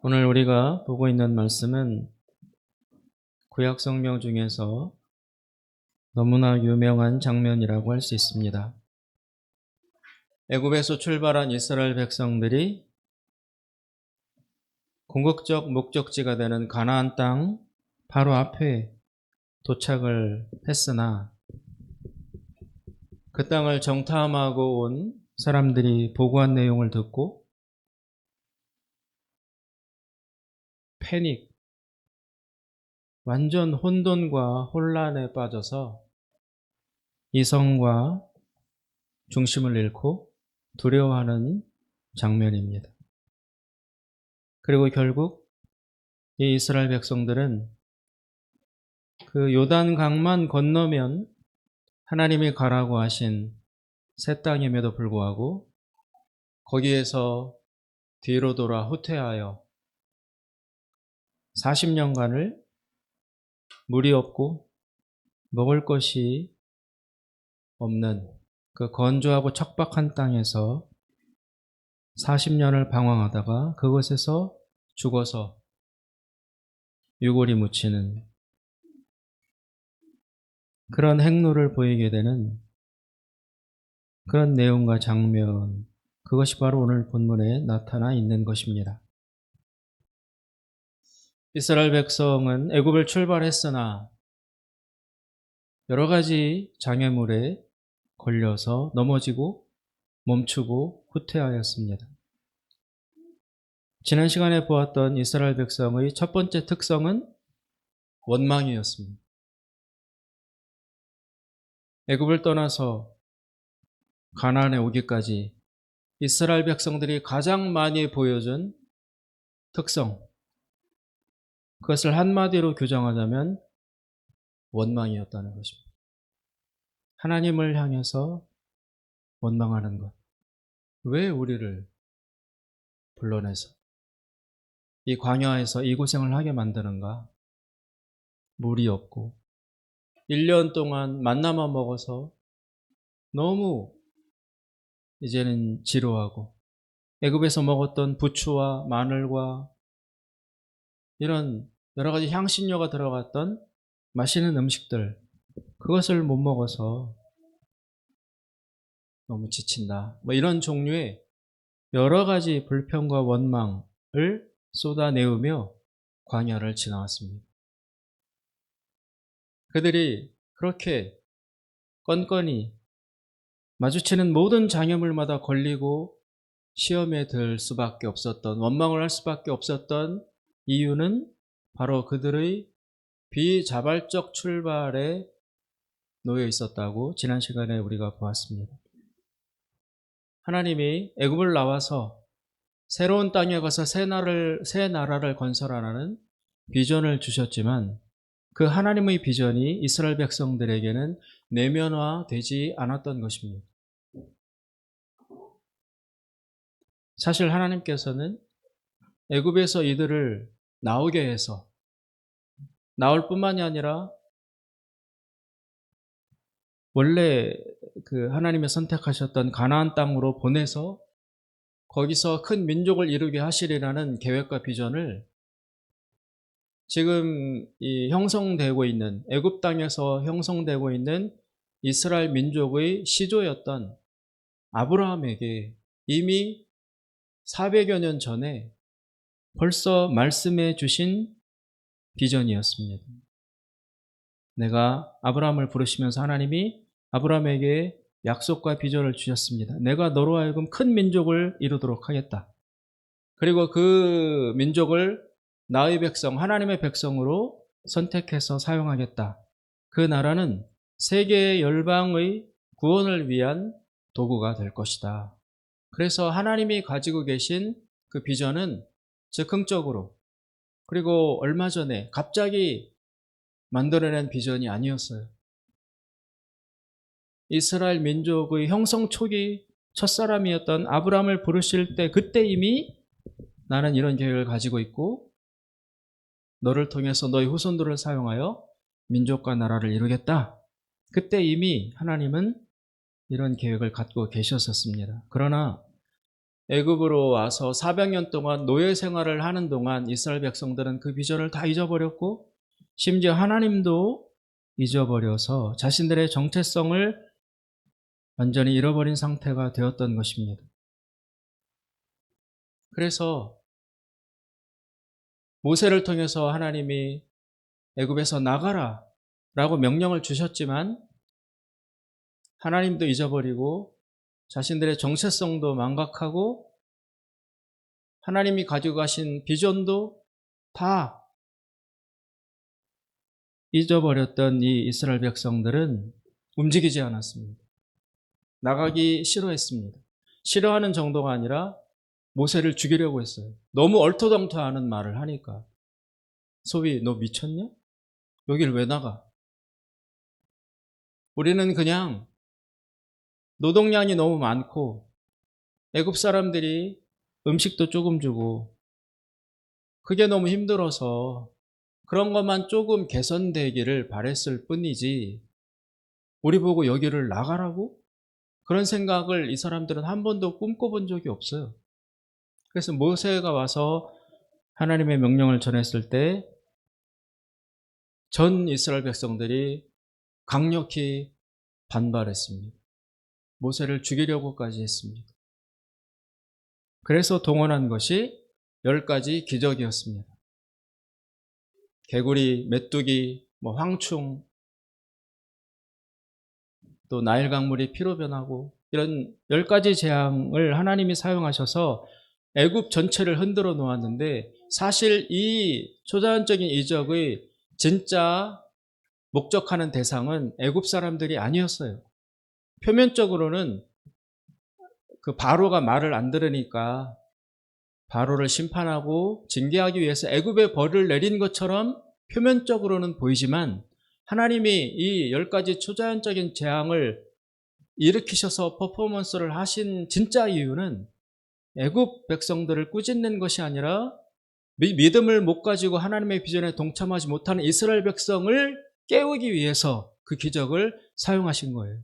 오늘 우리가 보고 있는 말씀은 구약 성경 중에서 너무나 유명한 장면이라고 할 수 있습니다. 애굽에서 출발한 이스라엘 백성들이 궁극적 목적지가 되는 가나안 땅 바로 앞에 도착을 했으나 그 땅을 정탐하고 온 사람들이 보고한 내용을 듣고 패닉, 완전 혼돈과 혼란에 빠져서 이성과 중심을 잃고 두려워하는 장면입니다. 그리고 결국 이 이스라엘 백성들은 그 요단강만 건너면 하나님이 가라고 하신 새 땅임에도 불구하고 거기에서 뒤로 돌아 후퇴하여 40년간을 물이 없고 먹을 것이 없는 그 건조하고 척박한 땅에서 40년을 방황하다가 그곳에서 죽어서 유골이 묻히는 그런 행로를 보이게 되는 그런 내용과 장면, 그것이 바로 오늘 본문에 나타나 있는 것입니다. 이스라엘 백성은 애굽을 출발했으나 여러 가지 장애물에 걸려서 넘어지고 멈추고 후퇴하였습니다. 지난 시간에 보았던 이스라엘 백성의 첫 번째 특성은 원망이었습니다. 애굽을 떠나서 가나안에 오기까지 이스라엘 백성들이 가장 많이 보여준 특성, 그것을 한마디로 규정하자면 원망이었다는 것입니다. 하나님을 향해서 원망하는 것. 왜 우리를 불러내서 이 광야에서 이 고생을 하게 만드는가? 물이 없고 1년 동안 만나만 먹어서 너무 이제는 지루하고 애굽에서 먹었던 부추와 마늘과 이런 여러 가지 향신료가 들어갔던 맛있는 음식들, 그것을 못 먹어서 너무 지친다. 이런 종류의 여러 가지 불평과 원망을 쏟아내으며 광야를 지나왔습니다. 그들이 그렇게 건건이 마주치는 모든 장애물마다 걸리고 시험에 들 수밖에 없었던, 원망을 할 수밖에 없었던 이유는 바로 그들의 비자발적 출발에 놓여 있었다고 지난 시간에 우리가 보았습니다. 하나님이 애굽을 나와서 새로운 땅에 가서 새 나라를 건설하라는 비전을 주셨지만 그 하나님의 비전이 이스라엘 백성들에게는 내면화되지 않았던 것입니다. 사실 하나님께서는 애굽에서 이들을 나오게 해서 나올 뿐만이 아니라 원래 그 하나님의 선택하셨던 가나안 땅으로 보내서 거기서 큰 민족을 이루게 하시리라는 계획과 비전을 지금 이 형성되고 있는 애굽 땅에서 형성되고 있는 이스라엘 민족의 시조였던 아브라함에게 이미 400여 년 전에 벌써 말씀해 주신 비전이었습니다. 내가 아브라함을 부르시면서 하나님이 아브라함에게 약속과 비전을 주셨습니다. 내가 너로 하여금 큰 민족을 이루도록 하겠다. 그리고 그 민족을 나의 백성, 하나님의 백성으로 선택해서 사용하겠다. 그 나라는 세계의 열방의 구원을 위한 도구가 될 것이다. 그래서 하나님이 가지고 계신 그 비전은 즉흥적으로, 그리고 얼마 전에 갑자기 만들어낸 비전이 아니었어요. 이스라엘 민족의 형성 초기 첫사람이었던 아브라함을 부르실 때 그때 이미 나는 이런 계획을 가지고 있고 너를 통해서 너희 후손들을 사용하여 민족과 나라를 이루겠다. 그때 이미 하나님은 이런 계획을 갖고 계셨었습니다. 그러나 애굽으로 와서 400년 동안 노예 생활을 하는 동안 이스라엘 백성들은 그 비전을 다 잊어버렸고 심지어 하나님도 잊어버려서 자신들의 정체성을 완전히 잃어버린 상태가 되었던 것입니다. 그래서 모세를 통해서 하나님이 애굽에서 나가라 라고 명령을 주셨지만 하나님도 잊어버리고 자신들의 정체성도 망각하고 하나님이 가지고 가신 비전도 다 잊어버렸던 이 이스라엘 백성들은 움직이지 않았습니다. 나가기 싫어했습니다. 싫어하는 정도가 아니라 모세를 죽이려고 했어요. 너무 얼토당토하는 말을 하니까. 소위 너 미쳤냐? 여길 왜 나가? 우리는 그냥 노동량이 너무 많고 애굽 사람들이 음식도 조금 주고 그게 너무 힘들어서 그런 것만 조금 개선되기를 바랬을 뿐이지 우리 보고 여기를 나가라고? 그런 생각을 이 사람들은 한 번도 꿈꿔본 적이 없어요. 그래서 모세가 와서 하나님의 명령을 전했을 때 전 이스라엘 백성들이 강력히 반발했습니다. 모세를 죽이려고까지 했습니다. 그래서 동원한 것이 10가지 기적이었습니다. 개구리, 메뚜기, 황충, 또 나일 강물이 피로 변하고 이런 10가지 재앙을 하나님이 사용하셔서 애굽 전체를 흔들어 놓았는데 사실 이 초자연적인 이적의 진짜 목적하는 대상은 애굽 사람들이 아니었어요. 표면적으로는 그 바로가 말을 안 들으니까 바로를 심판하고 징계하기 위해서 애굽에 벌을 내린 것처럼 표면적으로는 보이지만 하나님이 이 10가지 초자연적인 재앙을 일으키셔서 퍼포먼스를 하신 진짜 이유는 애굽 백성들을 꾸짖는 것이 아니라 믿음을 못 가지고 하나님의 비전에 동참하지 못하는 이스라엘 백성을 깨우기 위해서 그 기적을 사용하신 거예요.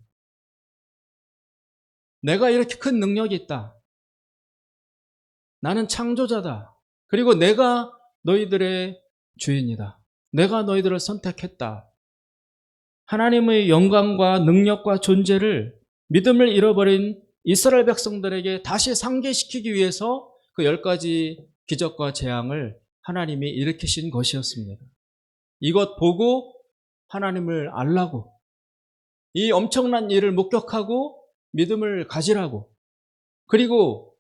내가 이렇게 큰 능력이 있다. 나는 창조자다. 그리고 내가 너희들의 주인이다. 내가 너희들을 선택했다. 하나님의 영광과 능력과 존재를 믿음을 잃어버린 이스라엘 백성들에게 다시 상기시키기 위해서 그 10가지 기적과 재앙을 하나님이 일으키신 것이었습니다. 이것 보고 하나님을 알라고, 이 엄청난 일을 목격하고 믿음을 가지라고, 그리고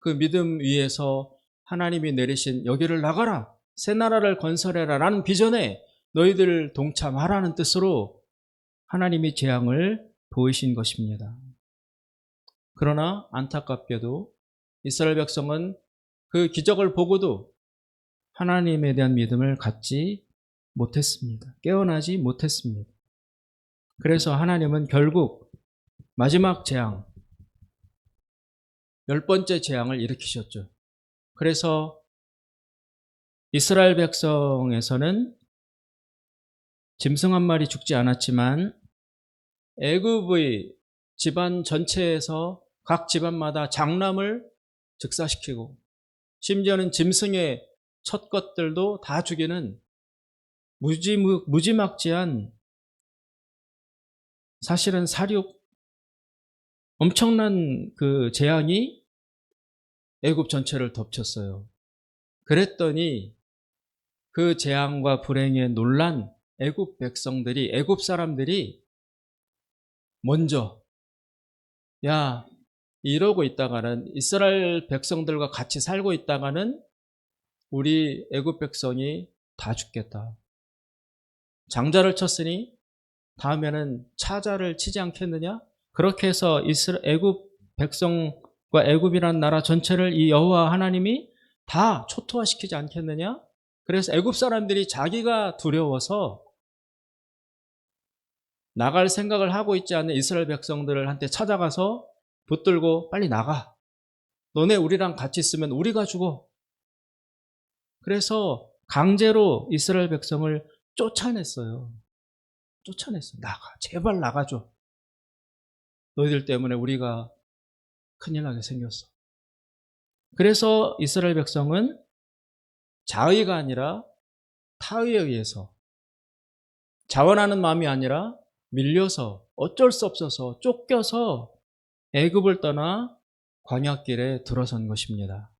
그 믿음 위에서 하나님이 내리신 여기를 나가라, 새 나라를 건설해라 라는 비전에 너희들 동참하라는 뜻으로 하나님이 재앙을 보이신 것입니다. 그러나 안타깝게도 이스라엘 백성은 그 기적을 보고도 하나님에 대한 믿음을 갖지 못했습니다. 깨어나지 못했습니다. 그래서 하나님은 결국 마지막 재앙, 10번째 재앙을 일으키셨죠. 그래서 이스라엘 백성에서는 짐승 한 마리 죽지 않았지만 애굽의 집안 전체에서 각 집안마다 장남을 즉사시키고 심지어는 짐승의 첫 것들도 다 죽이는 무지막지한 사실은 살육 엄청난 그 재앙이 애굽 전체를 덮쳤어요. 그랬더니 그 재앙과 불행에 놀란 애굽 백성들이, 애굽 사람들이 먼저 야, 이러고 있다가는 이스라엘 백성들과 같이 살고 있다가는 우리 애굽 백성이 다 죽겠다. 장자를 쳤으니 다음에는 차자를 치지 않겠느냐? 그렇게 해서 애굽 백성과 애굽이라는 나라 전체를 이 여호와 하나님이 다 초토화시키지 않겠느냐? 그래서 애굽 사람들이 자기가 두려워서 나갈 생각을 하고 있지 않은 이스라엘 백성들한테 찾아가서 붙들고 빨리 나가. 너네 우리랑 같이 있으면 우리가 죽어. 그래서 강제로 이스라엘 백성을 쫓아냈어요. 나가. 제발 나가줘. 너희들 때문에 우리가 큰일 나게 생겼어. 그래서 이스라엘 백성은 자의가 아니라 타의에 의해서, 자원하는 마음이 아니라 밀려서 어쩔 수 없어서 쫓겨서 애굽을 떠나 광야길에 들어선 것입니다.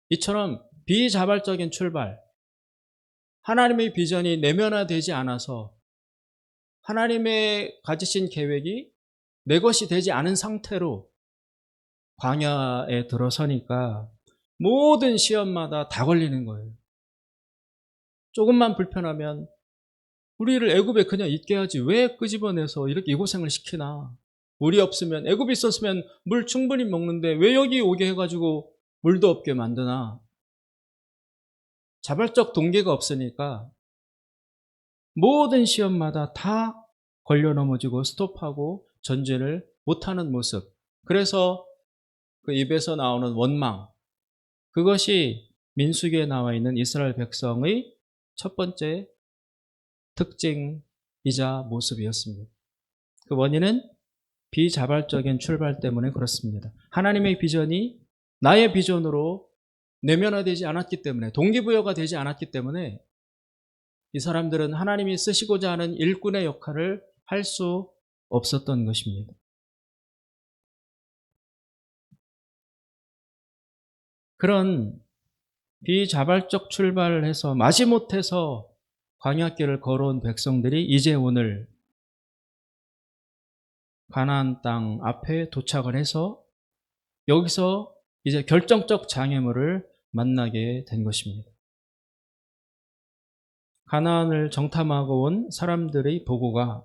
이처럼 비자발적인 출발, 하나님의 비전이 내면화되지 않아서 하나님의 가지신 계획이 내 것이 되지 않은 상태로 광야에 들어서니까 모든 시험마다 다 걸리는 거예요. 조금만 불편하면 우리를 애굽에 그냥 있게 하지 왜 끄집어내서 이렇게 이 고생을 시키나. 물이 없으면, 애굽에 있었으면 물 충분히 먹는데 왜 여기 오게 해가지고 물도 없게 만드나. 자발적 동기가 없으니까 모든 시험마다 다 걸려 넘어지고 스톱하고 전진을 못하는 모습. 그래서 그 입에서 나오는 원망, 그것이 민수기에 나와 있는 이스라엘 백성의 첫 번째 특징이자 모습이었습니다. 그 원인은 비자발적인 출발 때문에 그렇습니다. 하나님의 비전이 나의 비전으로 내면화되지 않았기 때문에, 동기부여가 되지 않았기 때문에 이 사람들은 하나님이 쓰시고자 하는 일꾼의 역할을 할 수 없었던 것입니다. 그런 비자발적 출발을 해서 마지못해서 광야길을 걸어온 백성들이 이제 오늘 가나안 땅 앞에 도착을 해서 여기서 이제 결정적 장애물을 만나게 된 것입니다. 가나안을 정탐하고 온 사람들의 보고가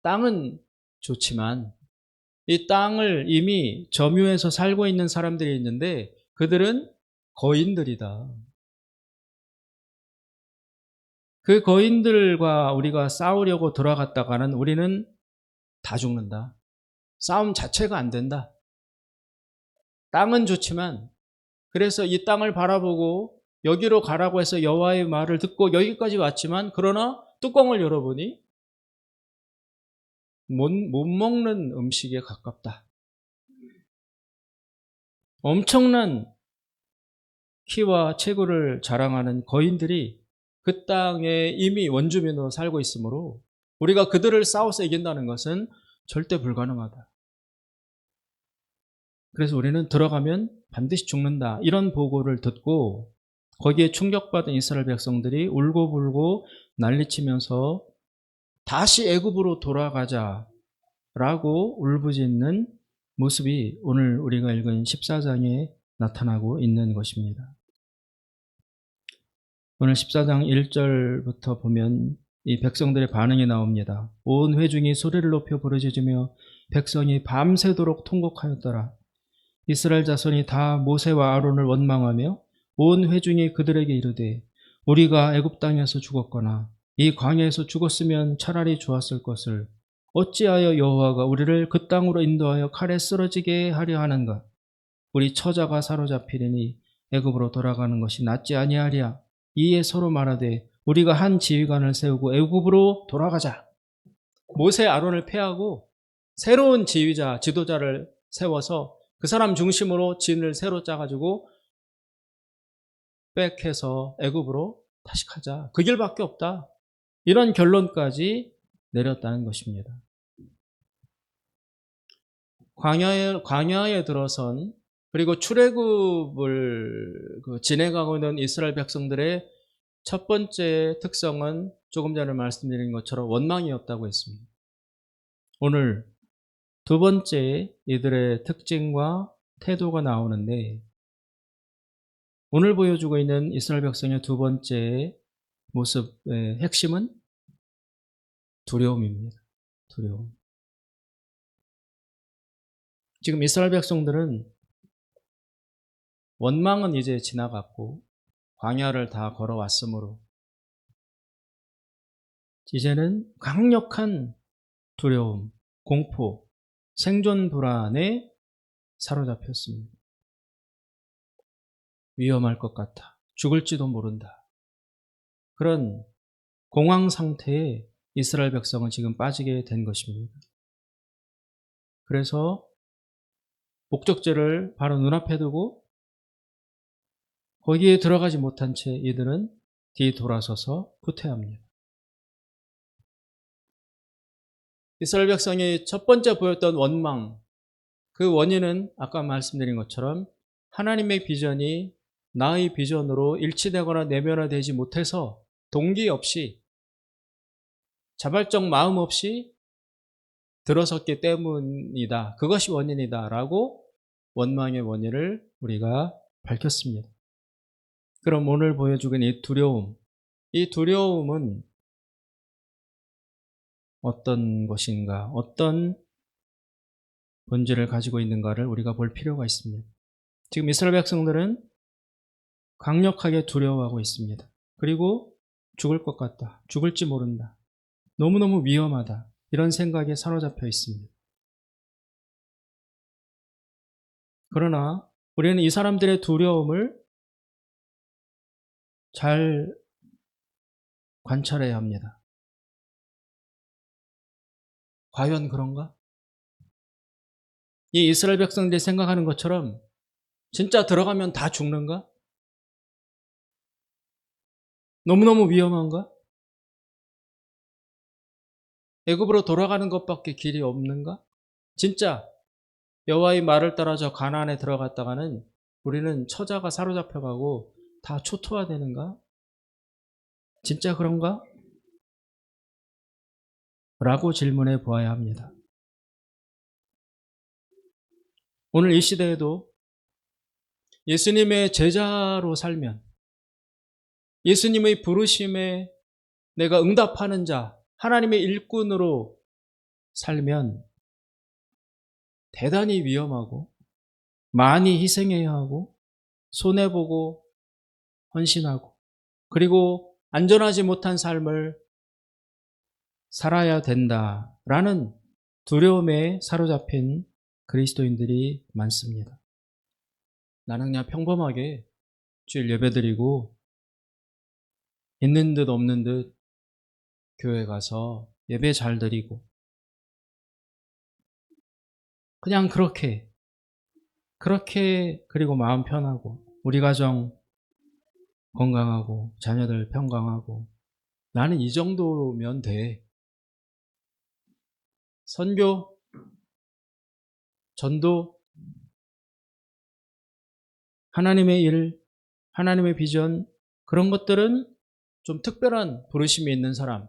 땅은 좋지만 이 땅을 이미 점유해서 살고 있는 사람들이 있는데 그들은 거인들이다. 그 거인들과 우리가 싸우려고 들어갔다가는 우리는 다 죽는다. 싸움 자체가 안 된다. 땅은 좋지만 그래서 이 땅을 바라보고 여기로 가라고 해서 여호와의 말을 듣고 여기까지 왔지만 그러나 뚜껑을 열어보니 못 먹는 음식에 가깝다. 엄청난 키와 체구를 자랑하는 거인들이 그 땅에 이미 원주민으로 살고 있으므로 우리가 그들을 싸워서 이긴다는 것은 절대 불가능하다. 그래서 우리는 들어가면 반드시 죽는다. 이런 보고를 듣고 거기에 충격받은 이스라엘 백성들이 울고불고 난리치면서 다시 애굽으로 돌아가자라고 울부짖는 모습이 오늘 우리가 읽은 14장에 나타나고 있는 것입니다. 오늘 14장 1절부터 보면 이 백성들의 반응이 나옵니다. 온 회중이 소리를 높여 부르짖으며 백성이 밤새도록 통곡하였더라. 이스라엘 자손이 다 모세와 아론을 원망하며 온 회중이 그들에게 이르되 우리가 애굽 땅에서 죽었거나 이 광야에서 죽었으면 차라리 좋았을 것을 어찌하여 여호와가 우리를 그 땅으로 인도하여 칼에 쓰러지게 하려 하는가. 우리 처자가 사로잡히리니 애굽으로 돌아가는 것이 낫지 아니하랴. 이에 서로 말하되 우리가 한 지휘관을 세우고 애굽으로 돌아가자. 모세 아론을 폐하고 새로운 지휘자, 지도자를 세워서 그 사람 중심으로 진을 새로 짜가지고 백해서 애굽으로 다시 가자. 그 길밖에 없다. 이런 결론까지 내렸다는 것입니다. 광야에 들어선 그리고 출애굽을 진행하고 있는 이스라엘 백성들의 첫 번째 특성은 조금 전에 말씀드린 것처럼 원망이었다고 했습니다. 오늘 두 번째 이들의 특징과 태도가 나오는데 오늘 보여주고 있는 이스라엘 백성의 두 번째 모습의 핵심은 두려움입니다. 두려움. 지금 이스라엘 백성들은 원망은 이제 지나갔고 광야를 다 걸어왔으므로 이제는 강력한 두려움, 공포, 생존 불안에 사로잡혔습니다. 위험할 것 같아. 죽을지도 모른다. 그런 공황 상태에 이스라엘 백성은 지금 빠지게 된 것입니다. 그래서 목적지를 바로 눈앞에 두고 거기에 들어가지 못한 채 이들은 뒤돌아서서 후퇴합니다. 이스라엘 백성이 첫 번째 보였던 원망, 그 원인은 아까 말씀드린 것처럼 하나님의 비전이 나의 비전으로 일치되거나 내면화되지 못해서 동기 없이 자발적 마음 없이 들어섰기 때문이다. 그것이 원인이다. 라고 원망의 원인을 우리가 밝혔습니다. 그럼 오늘 보여주긴 이 두려움은 어떤 것인가, 어떤 본질을 가지고 있는가를 우리가 볼 필요가 있습니다. 지금 이스라엘 백성들은 강력하게 두려워하고 있습니다. 그리고 죽을 것 같다. 죽을지 모른다. 너무너무 위험하다. 이런 생각에 사로잡혀 있습니다. 그러나 우리는 이 사람들의 두려움을 잘 관찰해야 합니다. 과연 그런가? 이 이스라엘 백성들이 생각하는 것처럼 진짜 들어가면 다 죽는가? 너무너무 위험한가? 애굽으로 돌아가는 것밖에 길이 없는가? 진짜 여호와의 말을 따라 저 가나안에 들어갔다가는 우리는 처자가 사로잡혀가고 다 초토화되는가? 진짜 그런가? 라고 질문해 보아야 합니다. 오늘 이 시대에도 예수님의 제자로 살면, 예수님의 부르심에 내가 응답하는 자, 하나님의 일꾼으로 살면 대단히 위험하고 많이 희생해야 하고 손해보고 헌신하고 그리고 안전하지 못한 삶을 살아야 된다라는 두려움에 사로잡힌 그리스도인들이 많습니다. 나는 그냥 평범하게 주일 예배드리고 있는 듯 없는 듯 교회 가서 예배 잘 드리고 그냥 그렇게 그리고 마음 편하고 우리 가정 건강하고 자녀들 평강하고 나는 이 정도면 돼. 선교, 전도, 하나님의 일, 하나님의 비전 그런 것들은 좀 특별한 부르심이 있는 사람,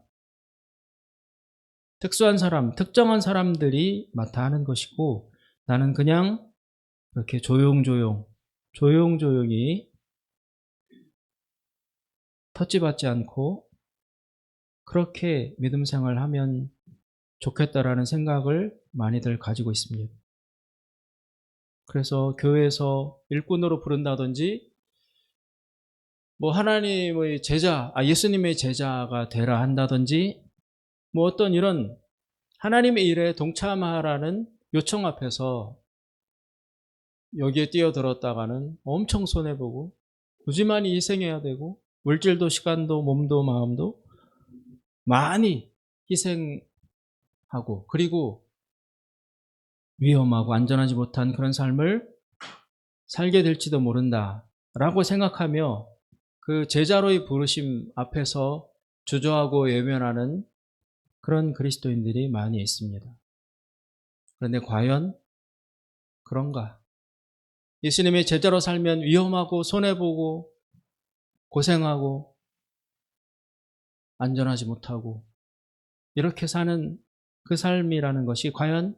특수한 사람, 특정한 사람들이 맡아 하는 것이고 나는 그냥 이렇게 조용조용히 터치받지 않고 그렇게 믿음 생활을 하면 좋겠다라는 생각을 많이들 가지고 있습니다. 그래서 교회에서 일꾼으로 부른다든지 뭐 하나님의 제자, 예수님의 제자가 되라 한다든지 뭐 어떤 이런 하나님의 일에 동참하라는 요청 앞에서 여기에 뛰어들었다가는 엄청 손해보고 굳이 많이 희생해야 되고 물질도 시간도 몸도 마음도 많이 희생하고 그리고 위험하고 안전하지 못한 그런 삶을 살게 될지도 모른다라고 생각하며 그 제자로의 부르심 앞에서 주저하고 외면하는 그런 그리스도인들이 많이 있습니다. 그런데 과연 그런가? 예수님의 제자로 살면 위험하고 손해보고 고생하고 안전하지 못하고 이렇게 사는 그 삶이라는 것이 과연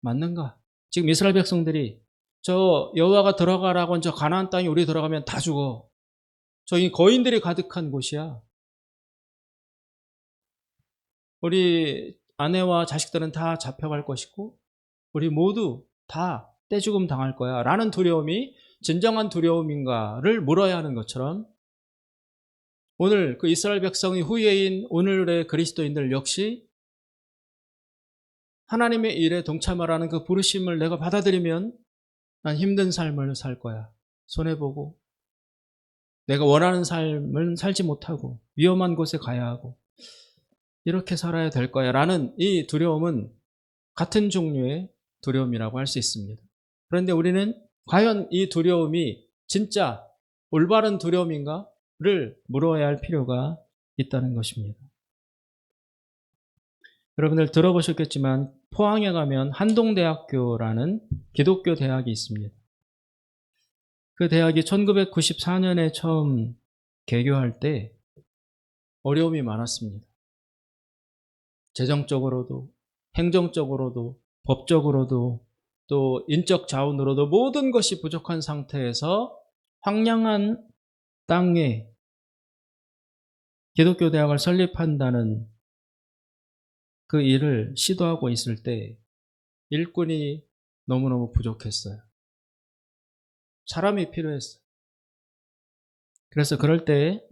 맞는가? 지금 이스라엘 백성들이 저 여호와가 들어가라고 한 저 가나안 땅에 우리 들어가면 다 죽어. 저기 거인들이 가득한 곳이야. 우리 아내와 자식들은 다 잡혀갈 것이고 우리 모두 다 떼죽음 당할 거야 라는 두려움이 진정한 두려움인가를 물어야 하는 것처럼 오늘 그 이스라엘 백성의 후예인 오늘의 그리스도인들 역시 하나님의 일에 동참하라는 그 부르심을 내가 받아들이면 난 힘든 삶을 살 거야. 손해보고 내가 원하는 삶을 살지 못하고 위험한 곳에 가야 하고 이렇게 살아야 될 거야 라는 이 두려움은 같은 종류의 두려움이라고 할 수 있습니다. 그런데 우리는 과연 이 두려움이 진짜 올바른 두려움인가를 물어야 할 필요가 있다는 것입니다. 여러분들 들어보셨겠지만 포항에 가면 한동대학교라는 기독교 대학이 있습니다. 그 대학이 1994년에 처음 개교할 때 어려움이 많았습니다. 재정적으로도, 행정적으로도, 법적으로도, 또 인적 자원으로도 모든 것이 부족한 상태에서 황량한 땅에 기독교 대학을 설립한다는 그 일을 시도하고 있을 때 일꾼이 너무너무 부족했어요. 사람이 필요했어요. 그래서 그럴 때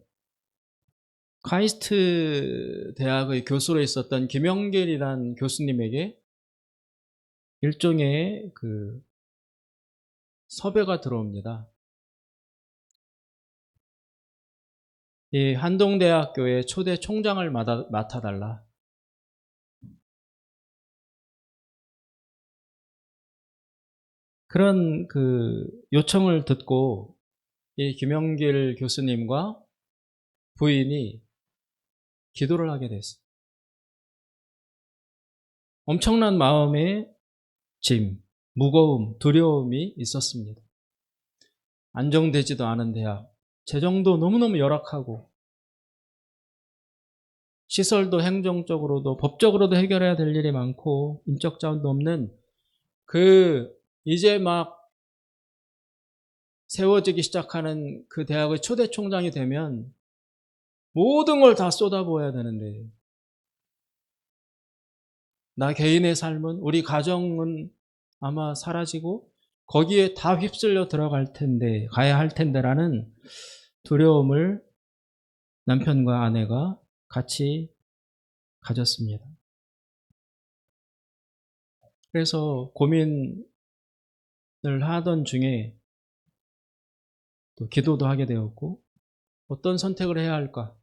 카이스트 대학의 교수로 있었던 김영길이라는 교수님에게 일종의 그 섭외가 들어옵니다. 이 한동대학교의 초대 총장을 맡아달라. 그런 그 요청을 듣고 이 김영길 교수님과 부인이 기도를 하게 됐어요. 엄청난 마음의 짐, 무거움, 두려움이 있었습니다. 안정되지도 않은 대학, 재정도 너무너무 열악하고 시설도 행정적으로도 법적으로도 해결해야 될 일이 많고 인적 자원도 없는 그 이제 막 세워지기 시작하는 그 대학의 초대 총장이 되면 모든 걸 다 쏟아부어야 되는데 나 개인의 삶은 우리 가정은 아마 사라지고 거기에 다 휩쓸려 들어갈 텐데 가야 할 텐데라는 두려움을 남편과 아내가 같이 가졌습니다. 그래서 고민을 하던 중에 또 기도도 하게 되었고 어떤 선택을 해야 할까?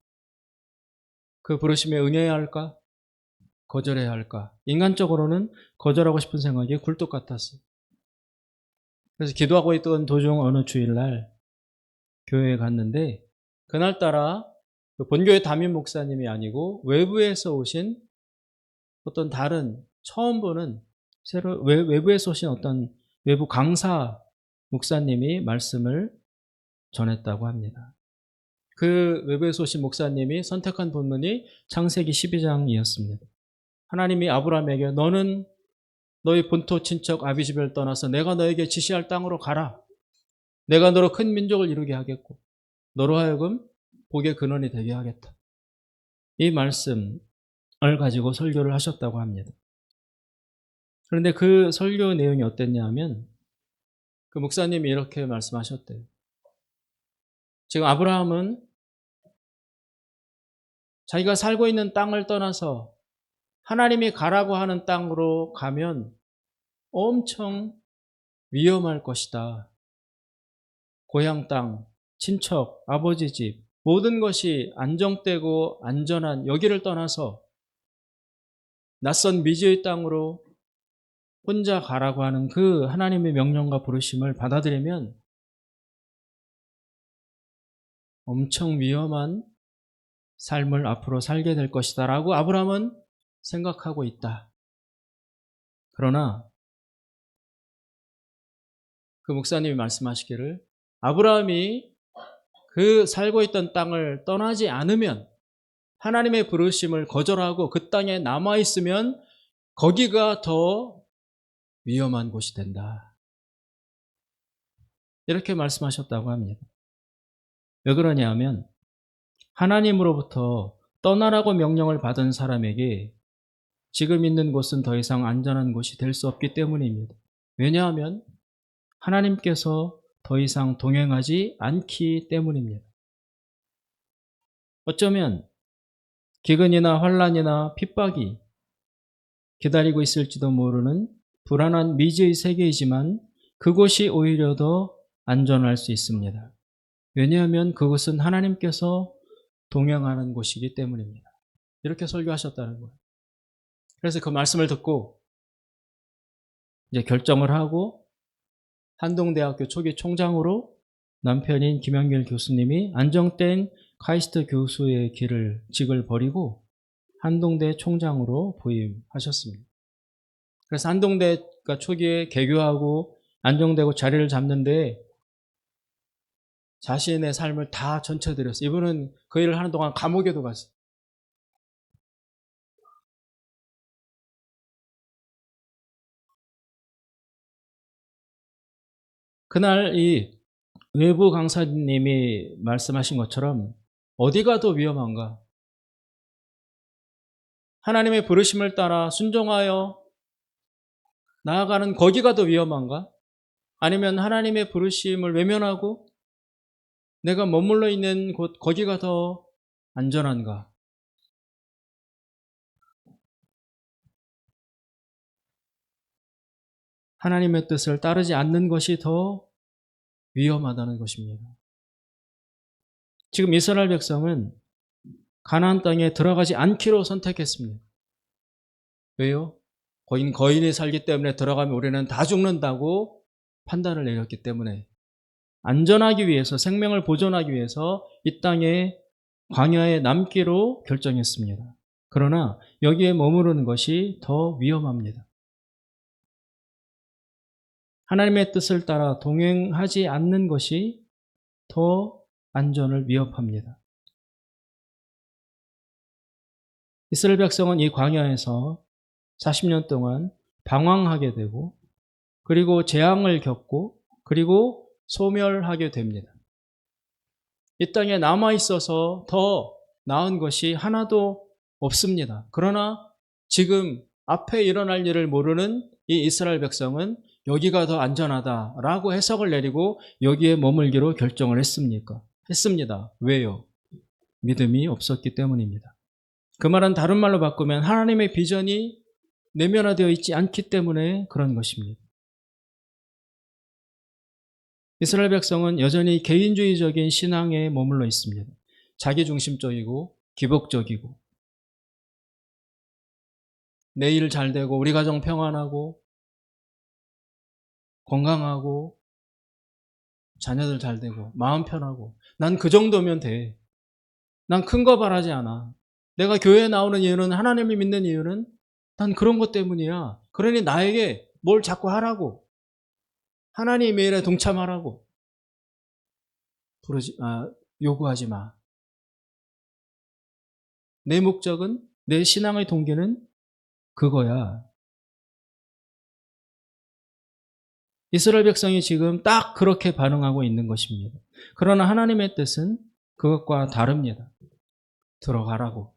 그 부르심에 응해야 할까? 거절해야 할까? 인간적으로는 거절하고 싶은 생각이 굴뚝 같았어요. 그래서 기도하고 있던 도중 어느 주일날 교회에 갔는데 그날따라 본교회 담임 목사님이 아니고 외부에서 오신 어떤 다른 처음 보는 외부에서 오신 어떤 외부 강사 목사님이 말씀을 전했다고 합니다. 그 외부에서 오신 목사님이 선택한 본문이 창세기 12장이었습니다. 하나님이 아브라함에게 너는 너희 본토 친척 아비집을 떠나서 내가 너에게 지시할 땅으로 가라. 내가 너로 큰 민족을 이루게 하겠고 너로 하여금 복의 근원이 되게 하겠다. 이 말씀을 가지고 설교를 하셨다고 합니다. 그런데 그 설교 내용이 어땠냐 하면 그 목사님이 이렇게 말씀하셨대요. 지금 아브라함은 자기가 살고 있는 땅을 떠나서 하나님이 가라고 하는 땅으로 가면 엄청 위험할 것이다. 고향 땅, 친척, 아버지 집, 모든 것이 안정되고 안전한 여기를 떠나서 낯선 미지의 땅으로 혼자 가라고 하는 그 하나님의 명령과 부르심을 받아들이면 엄청 위험한 삶을 앞으로 살게 될 것이다 라고 아브라함은 생각하고 있다. 그러나 그 목사님이 말씀하시기를 아브라함이 그 살고 있던 땅을 떠나지 않으면 하나님의 부르심을 거절하고 그 땅에 남아있으면 거기가 더 위험한 곳이 된다. 이렇게 말씀하셨다고 합니다. 왜 그러냐 하면 하나님으로부터 떠나라고 명령을 받은 사람에게 지금 있는 곳은 더 이상 안전한 곳이 될 수 없기 때문입니다. 왜냐하면 하나님께서 더 이상 동행하지 않기 때문입니다. 어쩌면 기근이나 환란이나 핍박이 기다리고 있을지도 모르는 불안한 미지의 세계이지만 그곳이 오히려 더 안전할 수 있습니다. 왜냐하면 그곳은 하나님께서 동행하는 곳이기 때문입니다. 이렇게 설교하셨다는 거예요. 그래서 그 말씀을 듣고 이제 결정을 하고 한동대학교 초기 총장으로 남편인 김영길 교수님이 안정된 카이스트 교수의 직을 버리고 한동대 총장으로 부임하셨습니다. 그래서 한동대가 초기에 개교하고 안정되고 자리를 잡는데 자신의 삶을 다 전처드렸어요. 이분은 그 일을 하는 동안 감옥에도 갔어요. 그날 이 외부 강사님이 말씀하신 것처럼 어디가 더 위험한가? 하나님의 부르심을 따라 순종하여 나아가는 거기가 더 위험한가? 아니면 하나님의 부르심을 외면하고 내가 머물러 있는 곳 거기가 더 안전한가? 하나님의 뜻을 따르지 않는 것이 더 위험하다는 것입니다. 지금 이스라엘 백성은 가나안 땅에 들어가지 않기로 선택했습니다. 왜요? 거긴 거인이 살기 때문에 들어가면 우리는 다 죽는다고 판단을 내렸기 때문에 안전하기 위해서, 생명을 보존하기 위해서 이 땅에 광야에 남기로 결정했습니다. 그러나 여기에 머무르는 것이 더 위험합니다. 하나님의 뜻을 따라 동행하지 않는 것이 더 안전을 위협합니다. 이스라엘 백성은 이 광야에서 40년 동안 방황하게 되고 그리고 재앙을 겪고 그리고 소멸하게 됩니다. 이 땅에 남아있어서 더 나은 것이 하나도 없습니다. 그러나 지금 앞에 일어날 일을 모르는 이 이스라엘 백성은 여기가 더 안전하다라고 해석을 내리고 여기에 머물기로 결정을 했습니다. 왜요? 믿음이 없었기 때문입니다. 그 말은 다른 말로 바꾸면 하나님의 비전이 내면화되어 있지 않기 때문에 그런 것입니다. 이스라엘 백성은 여전히 개인주의적인 신앙에 머물러 있습니다. 자기중심적이고 기복적이고 내일 잘 되고 우리 가정 평안하고 건강하고 자녀들 잘 되고 마음 편하고 난 그 정도면 돼. 난 큰 거 바라지 않아. 내가 교회에 나오는 이유는 하나님을 믿는 이유는 난 그런 것 때문이야. 그러니 나에게 뭘 자꾸 하라고. 하나님의 일에 동참하라고. 요구하지 마. 내 목적은, 내 신앙의 동기는 그거야. 이스라엘 백성이 지금 딱 그렇게 반응하고 있는 것입니다. 그러나 하나님의 뜻은 그것과 다릅니다. 들어가라고.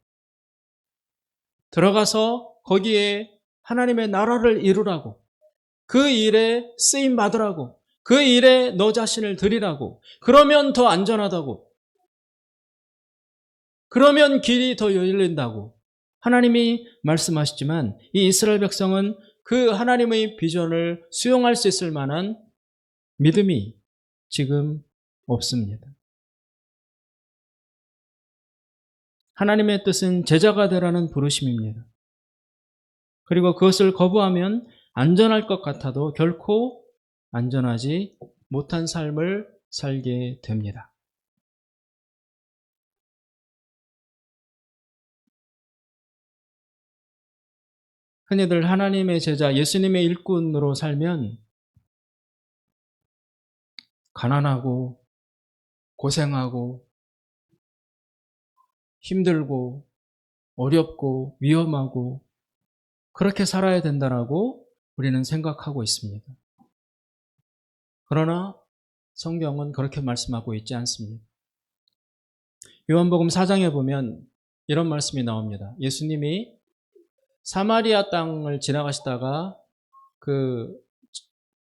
들어가서 거기에 하나님의 나라를 이루라고. 그 일에 쓰임 받으라고. 그 일에 너 자신을 드리라고. 그러면 더 안전하다고. 그러면 길이 더 열린다고. 하나님이 말씀하시지만 이 이스라엘 백성은 그 하나님의 비전을 수용할 수 있을 만한 믿음이 지금 없습니다. 하나님의 뜻은 제자가 되라는 부르심입니다. 그리고 그것을 거부하면 안전할 것 같아도 결코 안전하지 못한 삶을 살게 됩니다. 흔히들 하나님의 제자, 예수님의 일꾼으로 살면 가난하고 고생하고 힘들고 어렵고 위험하고 그렇게 살아야 된다라고 우리는 생각하고 있습니다. 그러나 성경은 그렇게 말씀하고 있지 않습니다. 요한복음 4장에 보면 이런 말씀이 나옵니다. 예수님이 사마리아 땅을 지나가시다가 그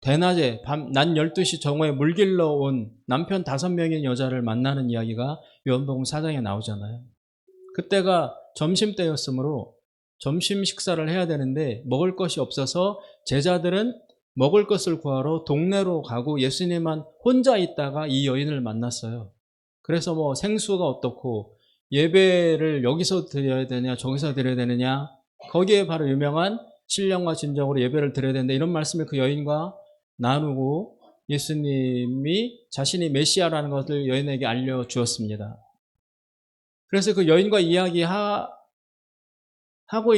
대낮에 낮 12시 정오에 물길러 온 남편 5명의 여자를 만나는 이야기가 요한복음 4장에 나오잖아요. 그때가 점심때였으므로 점심 식사를 해야 되는데 먹을 것이 없어서 제자들은 먹을 것을 구하러 동네로 가고 예수님만 혼자 있다가 이 여인을 만났어요. 그래서 뭐 생수가 어떻고 예배를 여기서 드려야 되냐 저기서 드려야 되느냐 거기에 바로 유명한 신령과 진정으로 예배를 드려야 된다 이런 말씀을 그 여인과 나누고 예수님이 자신이 메시아라는 것을 여인에게 알려주었습니다. 그래서 그 여인과 이야기하고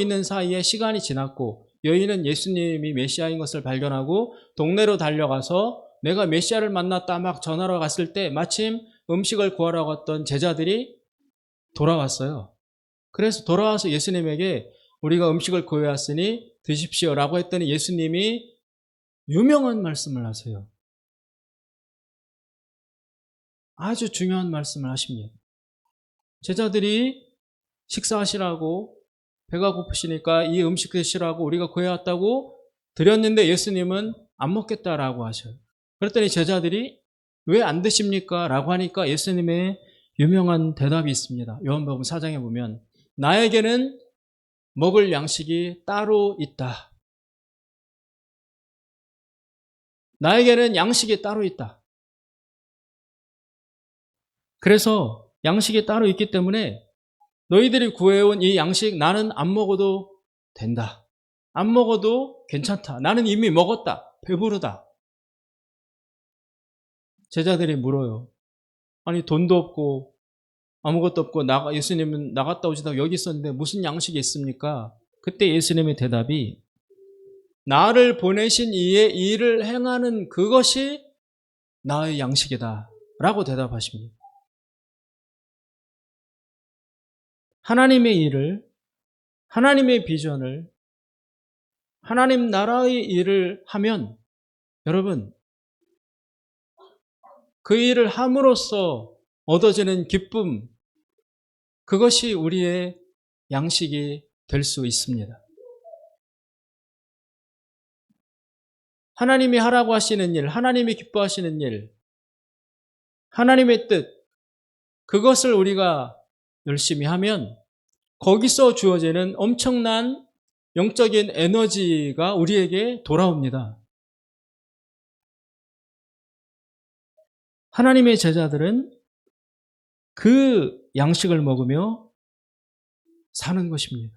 있는 사이에 시간이 지났고 여인은 예수님이 메시아인 것을 발견하고 동네로 달려가서 내가 메시아를 만났다 막 전하러 갔을 때 마침 음식을 구하러 갔던 제자들이 돌아왔어요. 그래서 돌아와서 예수님에게 우리가 음식을 구해왔으니 드십시오라고 했더니 예수님이 유명한 말씀을 하세요. 아주 중요한 말씀을 하십니다. 제자들이 식사하시라고 배가 고프시니까 이 음식 드시라고 우리가 구해왔다고 드렸는데 예수님은 안 먹겠다라고 하셔요. 그랬더니 제자들이 왜 안 드십니까? 라고 하니까 예수님의 유명한 대답이 있습니다. 요한복음 4장에 보면 나에게는 먹을 양식이 따로 있다. 나에게는 양식이 따로 있다. 그래서 양식이 따로 있기 때문에 너희들이 구해온 이 양식 나는 안 먹어도 된다. 안 먹어도 괜찮다. 나는 이미 먹었다. 배부르다. 제자들이 물어요. 아니 돈도 없고 아무것도 없고 예수님은 나갔다 오시다가 여기 있었는데 무슨 양식이 있습니까? 그때 예수님의 대답이 나를 보내신 이의 일을 행하는 그것이 나의 양식이다 라고 대답하십니다. 하나님의 일을, 하나님의 비전을, 하나님 나라의 일을 하면 여러분 그 일을 함으로써 얻어지는 기쁨, 그것이 우리의 양식이 될 수 있습니다. 하나님이 하라고 하시는 일, 하나님이 기뻐하시는 일, 하나님의 뜻, 그것을 우리가 열심히 하면 거기서 주어지는 엄청난 영적인 에너지가 우리에게 돌아옵니다. 하나님의 제자들은 그 양식을 먹으며 사는 것입니다.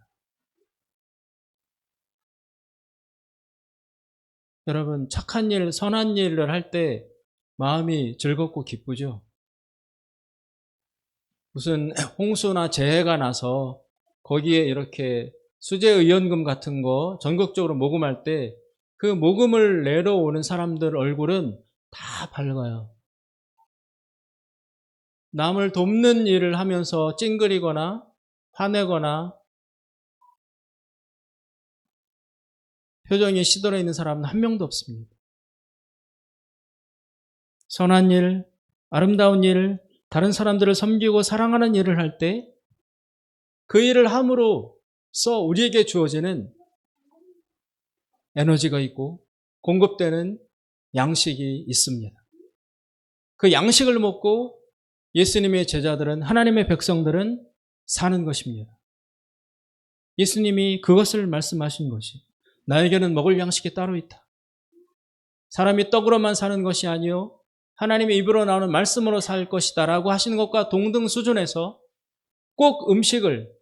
여러분, 착한 일, 선한 일을 할 때 마음이 즐겁고 기쁘죠? 무슨 홍수나 재해가 나서 거기에 이렇게 수재의원금 같은 거 전국적으로 모금할 때 그 모금을 내러 오는 사람들 얼굴은 다 밝아요. 남을 돕는 일을 하면서 찡그리거나 화내거나 표정이 시들어 있는 사람은 한 명도 없습니다. 선한 일, 아름다운 일, 다른 사람들을 섬기고 사랑하는 일을 할 때 그 일을 함으로써 우리에게 주어지는 에너지가 있고 공급되는 양식이 있습니다. 그 양식을 먹고 예수님의 제자들은, 하나님의 백성들은 사는 것입니다. 예수님이 그것을 말씀하신 것이 나에게는 먹을 양식이 따로 있다. 사람이 떡으로만 사는 것이 아니요 하나님의 입으로 나오는 말씀으로 살 것이다 라고 하시는 것과 동등 수준에서 꼭 음식을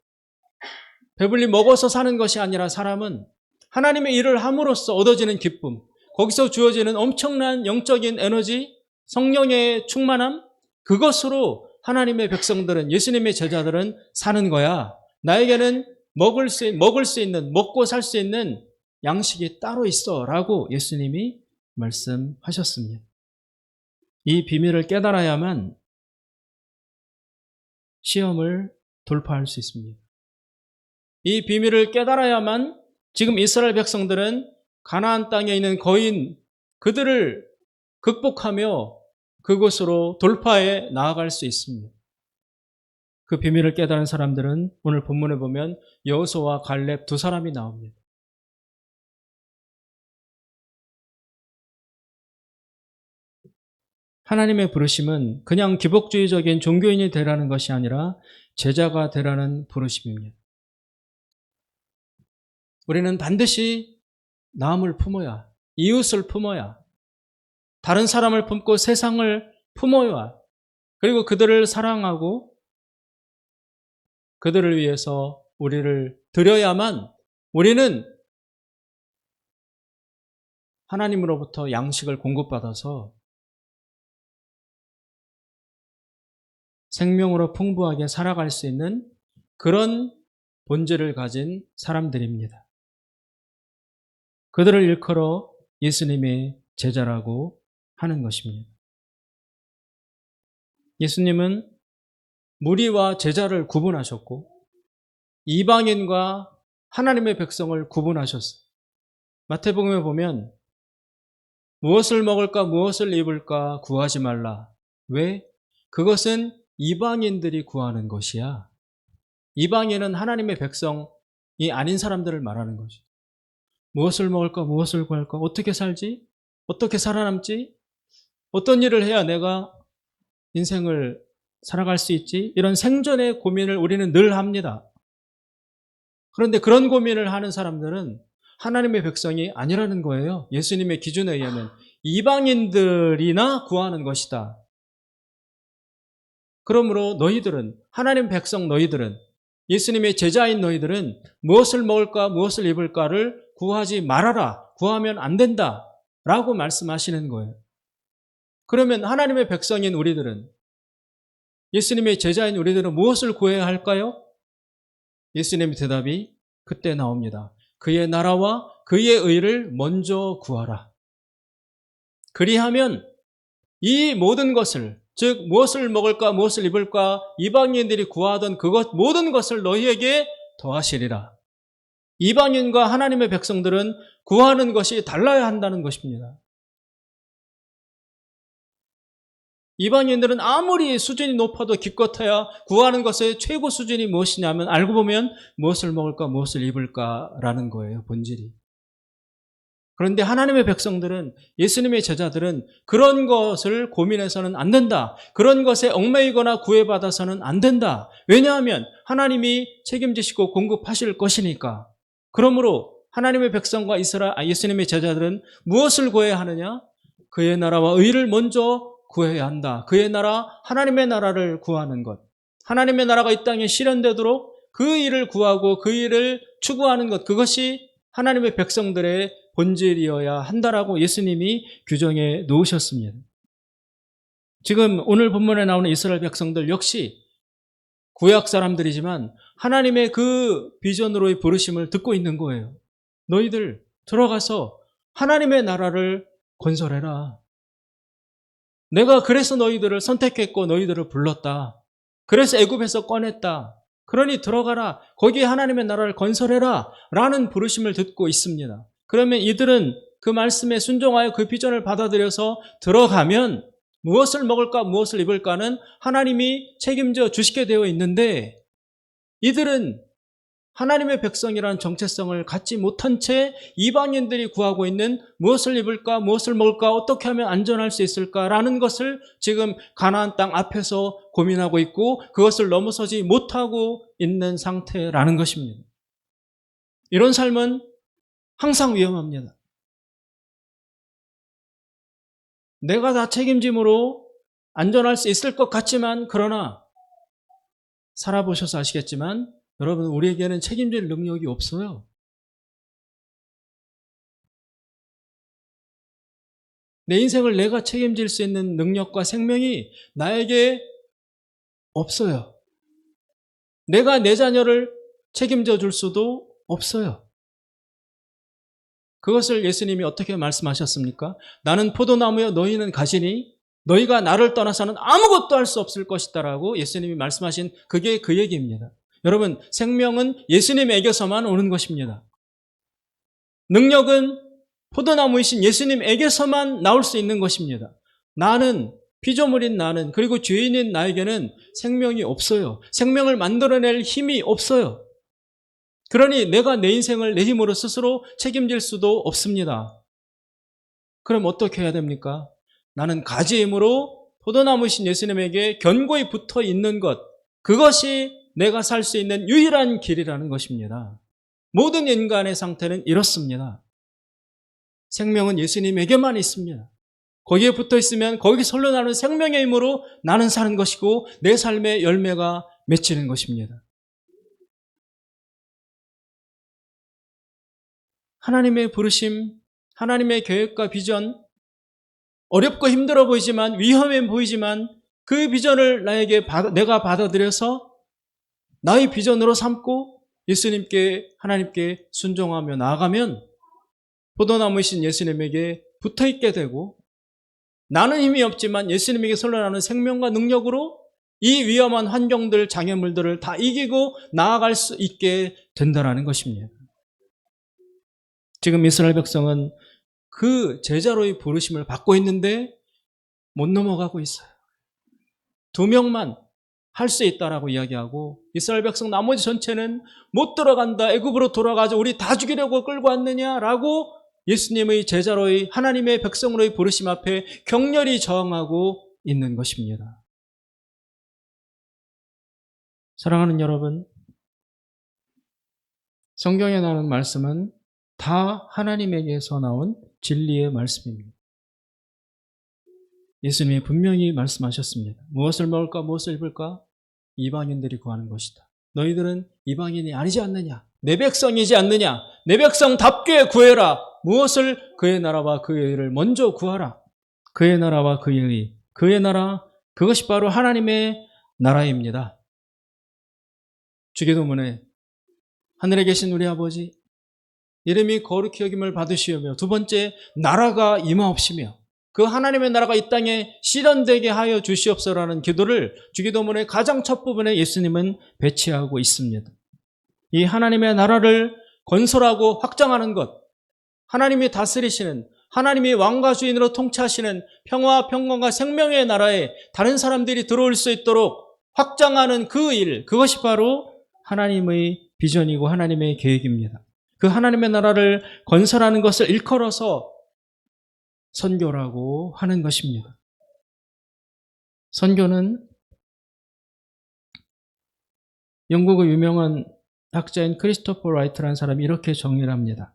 배불리 먹어서 사는 것이 아니라 사람은 하나님의 일을 함으로써 얻어지는 기쁨, 거기서 주어지는 엄청난 영적인 에너지, 성령의 충만함, 그것으로 하나님의 백성들은, 예수님의 제자들은 사는 거야. 나에게는 먹을 수 있는, 먹고 살 수 있는 양식이 따로 있어 라고 예수님이 말씀하셨습니다. 이 비밀을 깨달아야만 시험을 돌파할 수 있습니다. 이 비밀을 깨달아야만 지금 이스라엘 백성들은 가나안 땅에 있는 거인, 그들을 극복하며 그곳으로 돌파해 나아갈 수 있습니다. 그 비밀을 깨달은 사람들은 오늘 본문에 보면 여호수아와 갈렙 두 사람이 나옵니다. 하나님의 부르심은 그냥 기복주의적인 종교인이 되라는 것이 아니라 제자가 되라는 부르심입니다. 우리는 반드시 남을 품어야, 이웃을 품어야, 다른 사람을 품고 세상을 품어야, 그리고 그들을 사랑하고 그들을 위해서 우리를 드려야만 우리는 하나님으로부터 양식을 공급받아서 생명으로 풍부하게 살아갈 수 있는 그런 본질을 가진 사람들입니다. 그들을 일컬어 예수님의 제자라고 하는 것입니다. 예수님은 무리와 제자를 구분하셨고 이방인과 하나님의 백성을 구분하셨어요. 마태복음에 보면 무엇을 먹을까 무엇을 입을까 구하지 말라. 왜? 그것은 이방인들이 구하는 것이야. 이방인은 하나님의 백성이 아닌 사람들을 말하는 거죠. 무엇을 먹을까 무엇을 구할까 어떻게 살지? 어떻게 살아남지? 어떤 일을 해야 내가 인생을 살아갈 수 있지? 이런 생존의 고민을 우리는 늘 합니다. 그런데 그런 고민을 하는 사람들은 하나님의 백성이 아니라는 거예요. 예수님의 기준에 의하면 이방인들이나 구하는 것이다. 그러므로 너희들은, 하나님 백성 너희들은, 예수님의 제자인 너희들은 무엇을 먹을까 무엇을 입을까를 구하지 말아라. 구하면 안 된다. 라고 말씀하시는 거예요. 그러면 하나님의 백성인 우리들은, 예수님의 제자인 우리들은 무엇을 구해야 할까요? 예수님의 대답이 그때 나옵니다. 그의 나라와 그의 의를 먼저 구하라. 그리하면 이 모든 것을, 즉 무엇을 먹을까 무엇을 입을까 이방인들이 구하던 그것 모든 것을 너희에게 더하시리라. 이방인과 하나님의 백성들은 구하는 것이 달라야 한다는 것입니다. 이방인들은 아무리 수준이 높아도 기껏해야 구하는 것의 최고 수준이 무엇이냐면 알고 보면 무엇을 먹을까 무엇을 입을까라는 거예요. 본질이. 그런데 하나님의 백성들은, 예수님의 제자들은 그런 것을 고민해서는 안 된다. 그런 것에 얽매이거나 구애받아서는 안 된다. 왜냐하면 하나님이 책임지시고 공급하실 것이니까. 그러므로 하나님의 백성과 예수님의 제자들은 무엇을 구해야 하느냐? 그의 나라와 의를 먼저 구해야 한다. 그의 나라, 하나님의 나라를 구하는 것. 하나님의 나라가 이 땅에 실현되도록 그 일을 구하고 그 일을 추구하는 것. 그것이 하나님의 백성들의 본질이어야 한다라고 예수님이 규정해 놓으셨습니다. 지금 오늘 본문에 나오는 이스라엘 백성들 역시 구약 사람들이지만 하나님의 그 비전으로의 부르심을 듣고 있는 거예요. 너희들 들어가서 하나님의 나라를 건설해라. 내가 그래서 너희들을 선택했고 너희들을 불렀다. 그래서 애굽에서 꺼냈다. 그러니 들어가라. 거기에 하나님의 나라를 건설해라. 라는 부르심을 듣고 있습니다. 그러면 이들은 그 말씀에 순종하여 그 비전을 받아들여서 들어가면 무엇을 먹을까 무엇을 입을까는 하나님이 책임져 주시게 되어 있는데 이들은 하나님의 백성이라는 정체성을 갖지 못한 채 이방인들이 구하고 있는 무엇을 입을까 무엇을 먹을까 어떻게 하면 안전할 수 있을까라는 것을 지금 가나안 땅 앞에서 고민하고 있고 그것을 넘어서지 못하고 있는 상태라는 것입니다. 이런 삶은 항상 위험합니다. 내가 다 책임짐으로 안전할 수 있을 것 같지만 그러나 살아보셔서 아시겠지만 여러분 우리에게는 책임질 능력이 없어요. 내 인생을 내가 책임질 수 있는 능력과 생명이 나에게 없어요. 내가 내 자녀를 책임져 줄 수도 없어요. 그것을 예수님이 어떻게 말씀하셨습니까? 나는 포도나무여 너희는 가지니 너희가 나를 떠나서는 아무것도 할 수 없을 것이다라고 예수님이 말씀하신 그게 그 얘기입니다. 여러분 생명은 예수님에게서만 오는 것입니다. 능력은 포도나무이신 예수님에게서만 나올 수 있는 것입니다. 나는 피조물인 나는 그리고 죄인인 나에게는 생명이 없어요. 생명을 만들어낼 힘이 없어요. 그러니 내가 내 인생을 내 힘으로 스스로 책임질 수도 없습니다. 그럼 어떻게 해야 됩니까? 나는 가지의 힘으로 포도나무이신 예수님에게 견고히 붙어 있는 것, 그것이 내가 살 수 있는 유일한 길이라는 것입니다. 모든 인간의 상태는 이렇습니다. 생명은 예수님에게만 있습니다. 거기에 붙어 있으면 거기서 흘러나오는 생명의 힘으로 나는 사는 것이고 내 삶의 열매가 맺히는 것입니다. 하나님의 부르심, 하나님의 계획과 비전, 어렵고 힘들어 보이지만 위험해 보이지만 그 비전을 내가 받아들여서 나의 비전으로 삼고 예수님께, 하나님께 순종하며 나아가면 포도나무이신 예수님에게 붙어있게 되고, 나는 힘이 없지만 예수님에게 흘러나오는 생명과 능력으로 이 위험한 환경들, 장애물들을 다 이기고 나아갈 수 있게 된다는 것입니다. 지금 이스라엘 백성은 그 제자로의 부르심을 받고 있는데 못 넘어가고 있어요. 2명만 할 수 있다라고 이야기하고, 이스라엘 백성 나머지 전체는 못 들어간다, 애굽으로 돌아가자, 우리 다 죽이려고 끌고 왔느냐라고 예수님의 제자로의, 하나님의 백성으로의 부르심 앞에 격렬히 저항하고 있는 것입니다. 사랑하는 여러분, 성경에 나오는 말씀은 다 하나님에게서 나온 진리의 말씀입니다. 예수님이 분명히 말씀하셨습니다. 무엇을 먹을까, 무엇을 입을까? 이방인들이 구하는 것이다. 너희들은 이방인이 아니지 않느냐? 내 백성이지 않느냐? 내 백성답게 구해라. 무엇을? 그의 나라와 그의 의를 먼저 구하라. 그의 나라와 그의 의, 그의 나라, 그것이 바로 하나님의 나라입니다. 주기도문에 하늘에 계신 우리 아버지, 이름이 거룩히 여김을 받으시오며, 2번째, 나라가 임하옵시며 그 하나님의 나라가 이 땅에 실현되게 하여 주시옵소서라는 기도를 주기도문의 가장 첫 부분에 예수님은 배치하고 있습니다. 이 하나님의 나라를 건설하고 확장하는 것, 하나님이 다스리시는, 하나님이 왕과 주인으로 통치하시는 평화, 평강과 생명의 나라에 다른 사람들이 들어올 수 있도록 확장하는 그 일, 그것이 바로 하나님의 비전이고 하나님의 계획입니다. 그 하나님의 나라를 건설하는 것을 일컬어서 선교라고 하는 것입니다. 선교는 영국의 유명한 학자인 크리스토퍼 라이트라는 사람이 이렇게 정의를 합니다.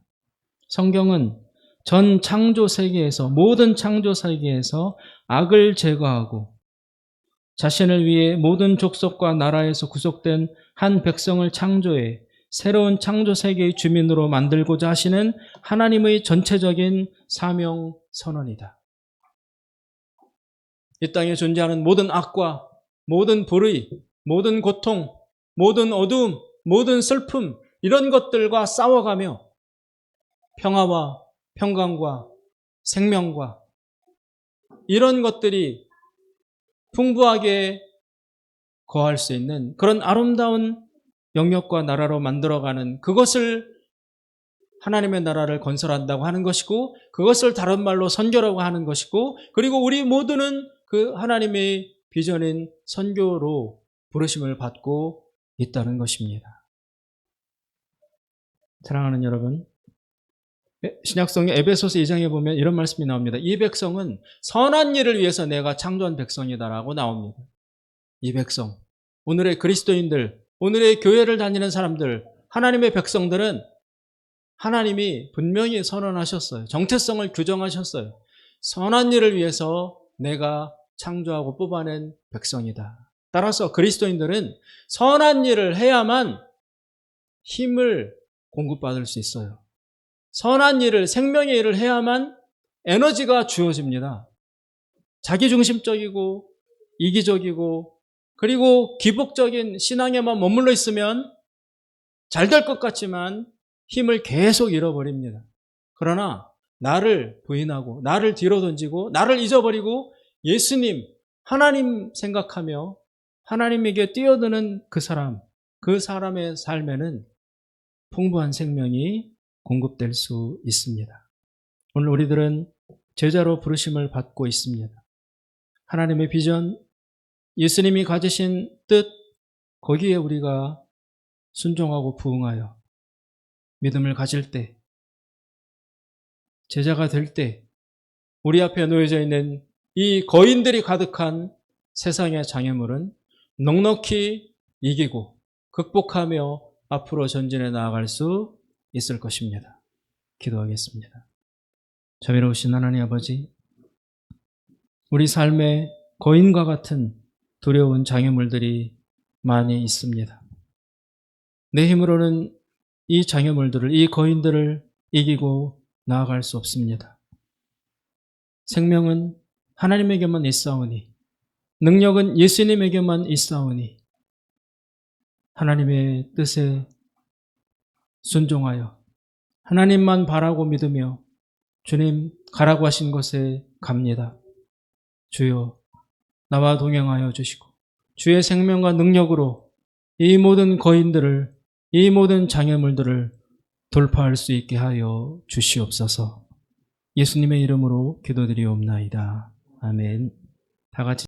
성경은 전 창조 세계에서, 모든 창조 세계에서 악을 제거하고 자신을 위해 모든 족속과 나라에서 구속된 한 백성을 창조해 새로운 창조 세계의 주민으로 만들고자 하시는 하나님의 전체적인 사명 선언이다. 이 땅에 존재하는 모든 악과 모든 불의, 모든 고통, 모든 어두움, 모든 슬픔, 이런 것들과 싸워가며 평화와 평강과 생명과 이런 것들이 풍부하게 거할 수 있는 그런 아름다운 영역과 나라로 만들어가는, 그것을 하나님의 나라를 건설한다고 하는 것이고, 그것을 다른 말로 선교라고 하는 것이고, 그리고 우리 모두는 그 하나님의 비전인 선교로 부르심을 받고 있다는 것입니다. 사랑하는 여러분, 신약성경 에베소서 2장에 보면 이런 말씀이 나옵니다. 이 백성은 선한 일을 위해서 내가 창조한 백성이다라고 나옵니다. 이 백성, 오늘의 그리스도인들, 오늘의 교회를 다니는 사람들, 하나님의 백성들은 하나님이 분명히 선언하셨어요. 정체성을 규정하셨어요. 선한 일을 위해서 내가 창조하고 뽑아낸 백성이다. 따라서 그리스도인들은 선한 일을 해야만 힘을 공급받을 수 있어요. 선한 일을, 생명의 일을 해야만 에너지가 주어집니다. 자기중심적이고 이기적이고 그리고 기복적인 신앙에만 머물러 있으면 잘 될 것 같지만 힘을 계속 잃어버립니다. 그러나 나를 부인하고 나를 뒤로 던지고 나를 잊어버리고 예수님, 하나님 생각하며 하나님에게 뛰어드는 그 사람의 삶에는 풍부한 생명이 공급될 수 있습니다. 오늘 우리들은 제자로 부르심을 받고 있습니다. 하나님의 비전, 예수님이 가지신 뜻, 거기에 우리가 순종하고 부응하여 믿음을 가질 때, 제자가 될 때, 우리 앞에 놓여져 있는 이 거인들이 가득한 세상의 장애물은 넉넉히 이기고 극복하며 앞으로 전진해 나아갈 수 있을 것입니다. 기도하겠습니다. 자비로우신 하나님 아버지, 우리 삶에 거인과 같은 두려운 장애물들이 많이 있습니다. 내 힘으로는 이 장애물들을, 이 거인들을 이기고 나아갈 수 없습니다. 생명은 하나님에게만 있사오니 능력은 예수님에게만 있사오니 하나님의 뜻에 순종하여 하나님만 바라고 믿으며 주님 가라고 하신 곳에 갑니다. 주여 나와 동행하여 주시고 주의 생명과 능력으로 이 모든 거인들을, 이 모든 장애물들을 돌파할 수 있게 하여 주시옵소서. 예수님의 이름으로 기도드리옵나이다. 아멘. 다 같이